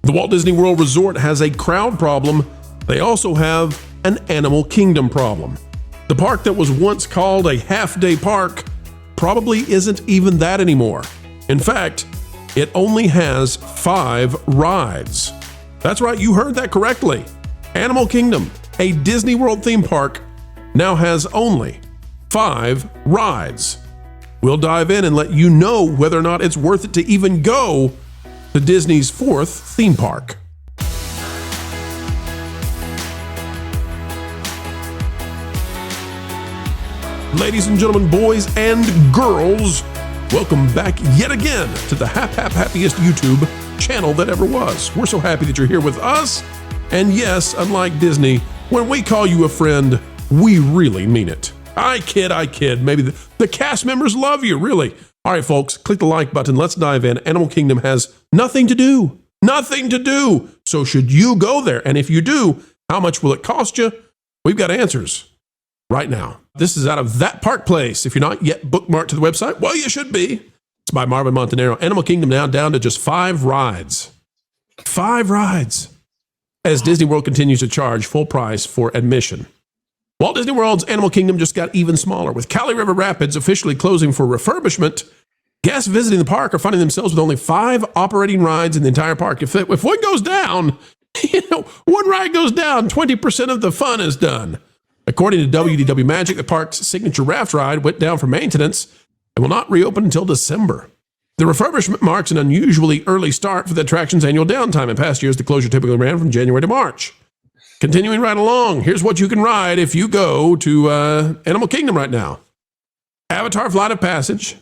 The Walt Disney World Resort has a crowd problem. They also have an Animal Kingdom problem. The park that was once called a half-day park probably isn't even that anymore. In fact, it only has 5 rides. That's right, you heard that correctly. Animal Kingdom, a Disney World theme park, now has only 5 rides. We'll dive in and let you know whether or not it's worth it to even go to Disney's 4th theme park. Ladies and gentlemen, boys and girls, welcome back yet again to the happiest YouTube channel that ever was. We're so happy that you're here with us. And yes, unlike Disney, when we call you a friend, we really mean it. I kid. Maybe the cast members love you, really. All right, folks, click the like button. Let's dive in. Animal Kingdom has nothing to do. Nothing to do. So should you go there? And if you do, how much will it cost you? We've got answers right now. This is out of That Park Place. If you're not yet bookmarked to the website, well, you should be. It's by Marvin Montanaro. Animal Kingdom now down to just 5 rides. 5 rides. As Disney World continues to charge full price for admission. Walt Disney World's Animal Kingdom just got even smaller. With Cali River Rapids officially closing for refurbishment, guests visiting the park are finding themselves with only 5 operating rides in the entire park. If one goes down, one ride goes down, 20% of the fun is done. According to WDW Magic, the park's signature raft ride went down for maintenance and will not reopen until December. The refurbishment marks an unusually early start for the attraction's annual downtime. In past years, the closure typically ran from January to March. Continuing right along, here's what you can ride if you go to Animal Kingdom right now. Avatar Flight of Passage,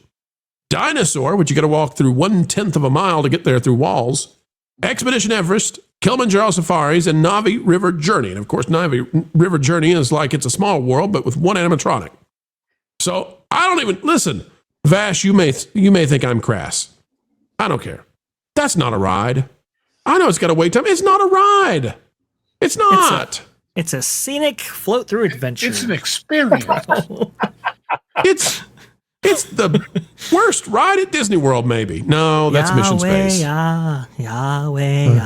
Dinosaur, which you got to walk through 1/10 of a mile to get there through walls, Expedition Everest, Kilimanjaro Safaris, and Navi River Journey. And of course, Navi River Journey is like it's a small world, but with one animatronic. So I don't even, listen, Vash, you may think I'm crass. I don't care. That's not a ride. I know it's got a wait time. It's not a ride. It's not. It's a scenic float through adventure. It's an experience. It's the worst ride at Disney World, maybe. No, that's Mission Space. Yahweh.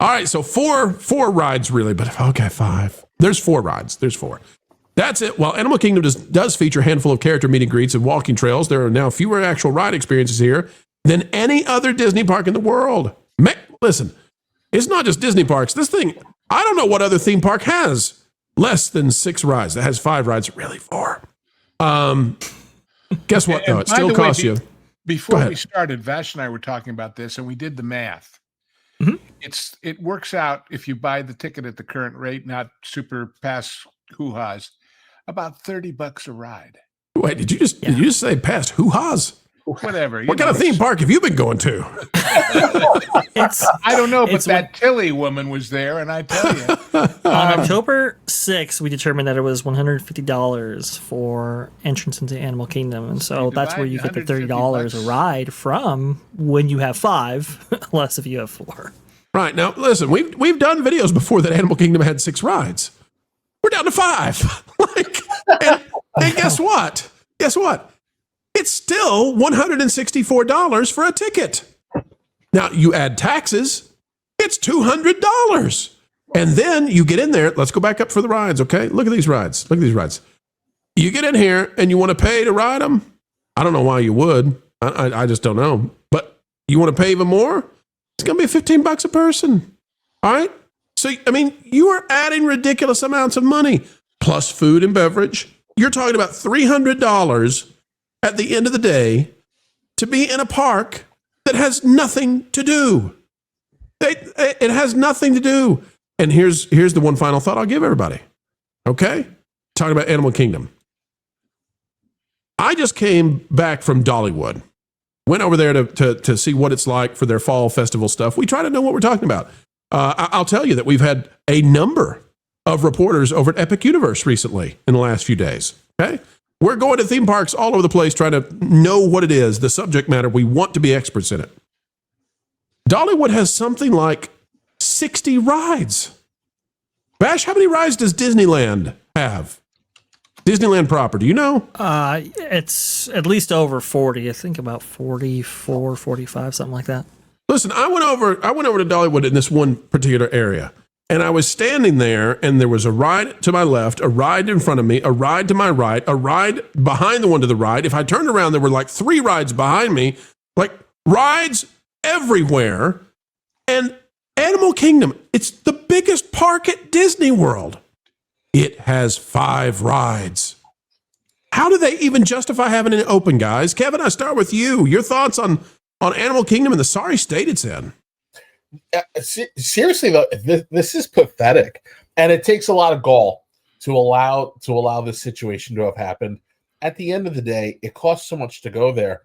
All right, so four rides really, but okay, 5. There's 4 rides. There's 4. That's it. While Animal Kingdom does feature a handful of character meet and greets and walking trails, there are now fewer actual ride experiences here than any other Disney park in the world. Listen, it's not just Disney parks. This thing, I don't know what other theme park has less than 6 rides. That has 5 rides, really 4. Guess what, though? It still costs you. Before we started, Vash and I were talking about this, and we did the math. Mm-hmm. It works out, if you buy the ticket at the current rate, not super pass hoo-has, about $30 a ride. Wait, did you just say past hoo-has? Whatever. What kind of theme park have you been going to? I don't know, but that Tilly woman was there, and I tell you. On October 6th, we determined that it was $150 for entrance into Animal Kingdom. And so that's where you get the $30 a ride from when you have 5, less if you have 4. Right. Now, listen, we've done videos before that Animal Kingdom had 6 rides. We're down to 5. And guess what? It's still $164 for a ticket. Now, you add taxes, it's $200. And then you get in there. Let's go back up for the rides, okay? Look at these rides. You get in here and you want to pay to ride them? I don't know why you would. I just don't know. But you want to pay even more? It's going to be $15 a person. All right? So, I mean, you are adding ridiculous amounts of money, plus food and beverage. You're talking about $300 at the end of the day to be in a park that has nothing to do. It has nothing to do. And here's the one final thought I'll give everybody. Okay? Talking about Animal Kingdom. I just came back from Dollywood. Went over there to see what it's like for their fall festival stuff. We try to know what we're talking about. I'll tell you that we've had a number of reporters over at Epic Universe recently in the last few days. Okay? We're going to theme parks all over the place trying to know what it is, the subject matter. We want to be experts in it. Dollywood has something like 60 rides. Bash, how many rides does Disneyland have? Disneyland proper, do you know? It's at least over 40. I think about 44, 45, something like that. Listen, I went over to Dollywood in this one particular area, and I was standing there, and there was a ride to my left, a ride in front of me, a ride to my right, a ride behind the one to the right. If I turned around, there were like 3 rides behind me, like rides everywhere. And Animal Kingdom, it's the biggest park at Disney World. It has 5 rides. How do they even justify having it open, guys? Kevin, I start with you. Your thoughts on Animal Kingdom and the sorry state it's in. Seriously, though, this is pathetic, and it takes a lot of gall to allow this situation to have happened. At the end of the day, it costs so much to go there.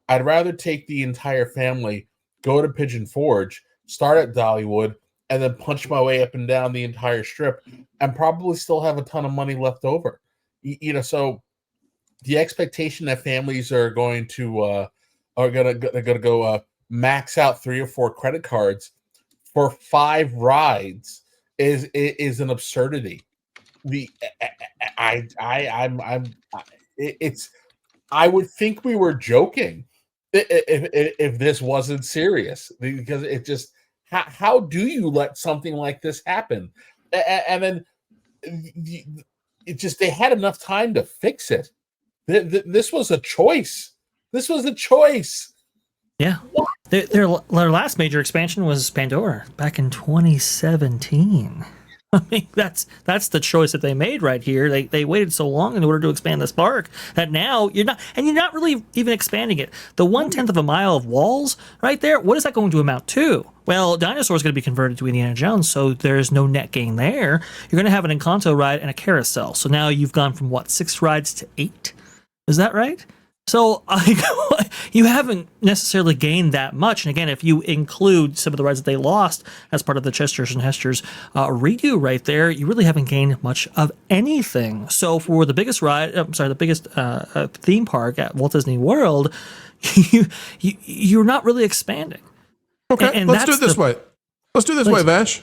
I'd rather take the entire family, go to Pigeon Forge, start at Dollywood, and then punch my way up and down the entire strip, and probably still have a ton of money left over. So the expectation that families are going to go max out 3 or 4 credit cards for 5 rides is an absurdity. I would think we were joking if this wasn't serious, because it just, how do you let something like this happen? And then it just, they had enough time to fix it. This was a choice. Yeah. Their last major expansion was Pandora back in 2017. I mean, that's the choice that they made right here. They waited so long in order to expand this park that now you're not really even expanding it. The 1/10 of a mile of walls right there, what is that going to amount to? Well, Dinosaur is going to be converted to Indiana Jones, so there's no net gain there. You're going to have an Encanto ride and a carousel. So now you've gone from 6 rides to 8? Is that right? So you haven't necessarily gained that much. And again, if you include some of the rides that they lost as part of the Chesters and Hesters redo right there, you really haven't gained much of anything. So for the biggest theme park at Walt Disney World, you're not really expanding. Okay, and let's do it this way. Let's do it this way, Vash.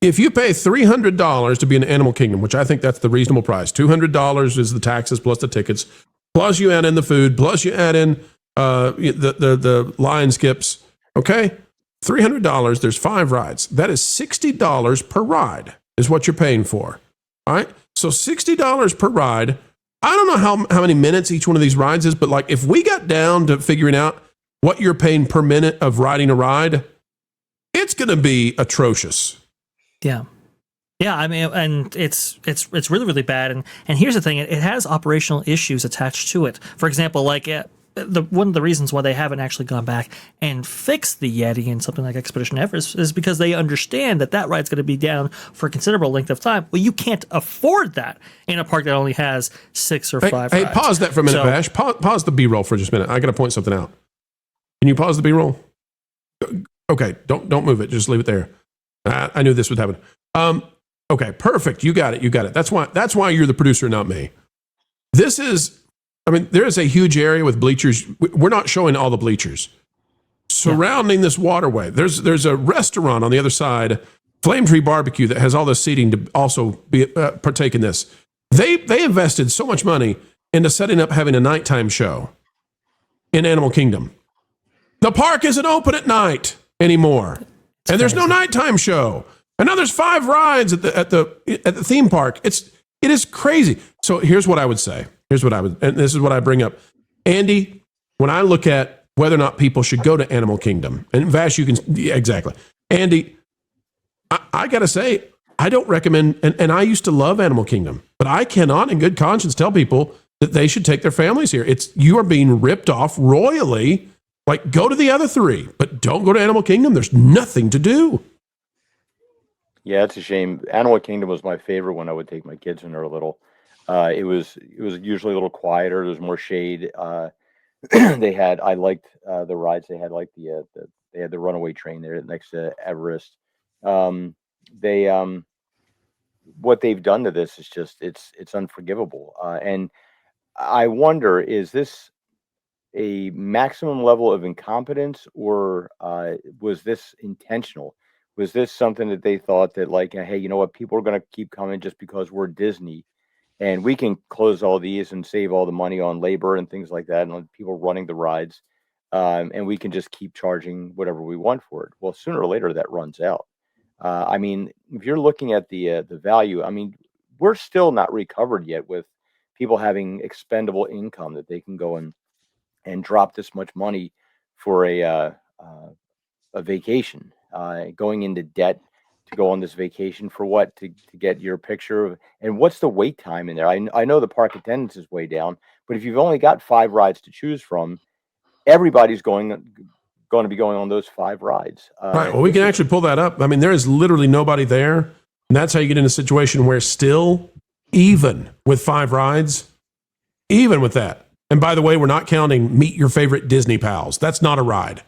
If you pay $300 to be in Animal Kingdom, which I think that's the reasonable price, $200 is the taxes plus the tickets, plus you add in the food, plus you add in the line skips, okay? $300, there's 5 rides. That is $60 per ride is what you're paying for, all right? So $60 per ride. I don't know how many minutes each one of these rides is, but like if we got down to figuring out what you're paying per minute of riding a ride, it's going to be atrocious. Yeah. Yeah, I mean, and it's really, really bad. And here's the thing, it has operational issues attached to it. For example, like one of the reasons why they haven't actually gone back and fixed the Yeti in something like Expedition Everest is because they understand that ride's going to be down for a considerable length of time. Well, you can't afford that in a park that only has 6 or 5 rides. Hey, pause that for a minute, Vash. Pause the B-roll for just a minute. I got to point something out. Can you pause the B-roll? Okay, don't move it. Just leave it there. I knew this would happen. Okay, perfect. You got it. That's why you're the producer, not me. There is a huge area with bleachers. We're not showing all the bleachers surrounding this waterway. There's a restaurant on the other side, Flame Tree Barbecue, that has all this seating to also partake in this. They invested so much money into setting up having a nighttime show in Animal Kingdom. The park isn't open at night anymore, and there's no nighttime show. And now there's 5 rides at the theme park. It is crazy. So here's what I would say. And this is what I bring up. Andy, when I look at whether or not people should go to Animal Kingdom, and Vash, you can, yeah, exactly. Andy, I got to say, I don't recommend, and I used to love Animal Kingdom, but I cannot in good conscience tell people that they should take their families here. You are being ripped off royally. Like, go to the other 3, but don't go to Animal Kingdom. There's nothing to do. Yeah, it's a shame. Animal Kingdom was my favorite when I would take my kids when they were little. It was usually a little quieter. There's more shade. I liked the rides they had, like they had the runaway train there next to Everest. What they've done to this is just it's unforgivable. And I wonder, is this a maximum level of incompetence, or was this intentional? Was this something that they thought that, like, hey, you know what, people are going to keep coming just because we're Disney, and we can close all these and save all the money on labor and things like that, and on people running the rides? and we can just keep charging whatever we want for it. Well, sooner or later that runs out. I mean, if you're looking at the value, I mean, we're still not recovered yet with people having expendable income that they can go and drop this much money for a vacation, going into debt to go on this vacation for what? To get your picture of, and what's the wait time in there? I know the park attendance is way down, but if you've only got 5 rides to choose from, everybody's going to be going on those 5 rides. Right. Well, we can actually pull that up. I mean, there is literally nobody there. And that's how you get in a situation where still, even with 5 rides, even with that. And by the way, we're not counting meet your favorite Disney pals. That's not a ride.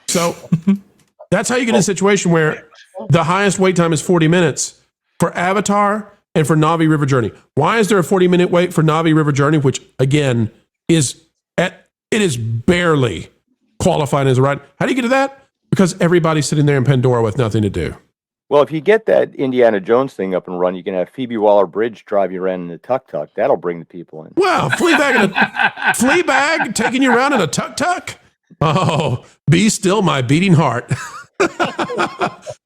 So that's how you get in a situation where the highest wait time is 40 minutes for Avatar and for Navi River Journey. Why is there a 40-minute wait for Navi River Journey, which again it is barely qualified as a ride? How do you get to that? Because everybody's sitting there in Pandora with nothing to do. Well, if you get that Indiana Jones thing up and run, you can have Phoebe Waller-Bridge drive you around in a tuk-tuk. That'll bring the people in. Wow, Fleabag taking you around in a tuk-tuk? Oh, be still my beating heart.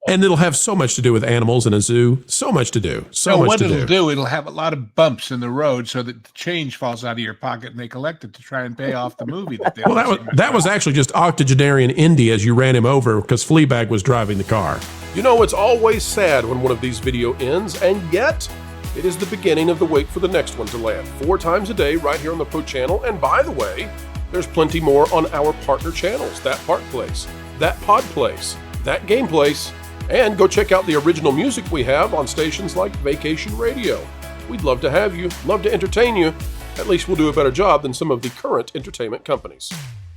And it'll have so much to do with animals in a zoo. So much to do. What it'll do, it'll have a lot of bumps in the road so that the change falls out of your pocket and they collect it to try and pay off the movie. That was actually just octogenarian Indy as you ran him over because Fleabag was driving the car. You know, it's always sad when one of these video ends, and yet it is the beginning of the wait for the next one to land. 4 times a day right here on the Pro Channel. And by the way, there's plenty more on our partner channels. That Park Place, That Pod Place, That Game Place, and go check out the original music we have on stations like Vacation Radio. We'd love to have you, love to entertain you. At least we'll do a better job than some of the current entertainment companies.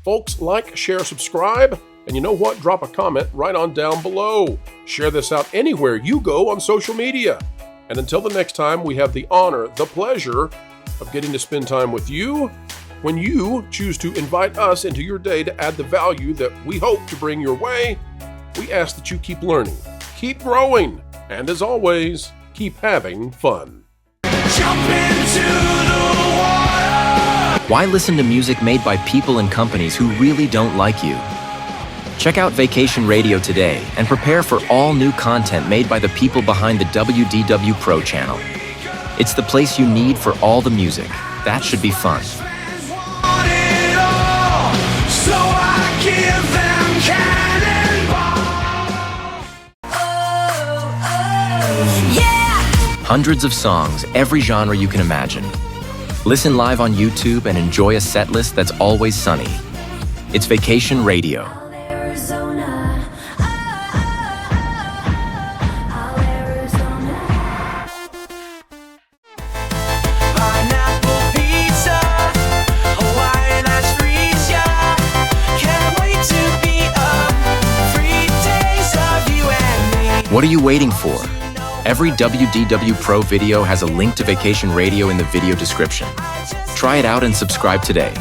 Folks, like, share, subscribe, and you know what? Drop a comment right on down below. Share this out anywhere you go on social media. And until the next time, we have the honor, the pleasure of getting to spend time with you when you choose to invite us into your day to add the value that we hope to bring your way. We ask that you keep learning, keep growing, and as always, keep having fun. Jump into the water! Why listen to music made by people and companies who really don't like you? Check out Vacation Radio today and prepare for all new content made by the people behind the WDW Pro Channel. It's the place you need for all the music. That should be fun. Want it all, so I give them cannonball. Yeah! Hundreds of songs, every genre you can imagine. Listen live on YouTube and enjoy a set list that's always sunny. It's Vacation Radio. What are you waiting for? Every WDW Pro video has a link to Vacation Radio in the video description. Try it out and subscribe today.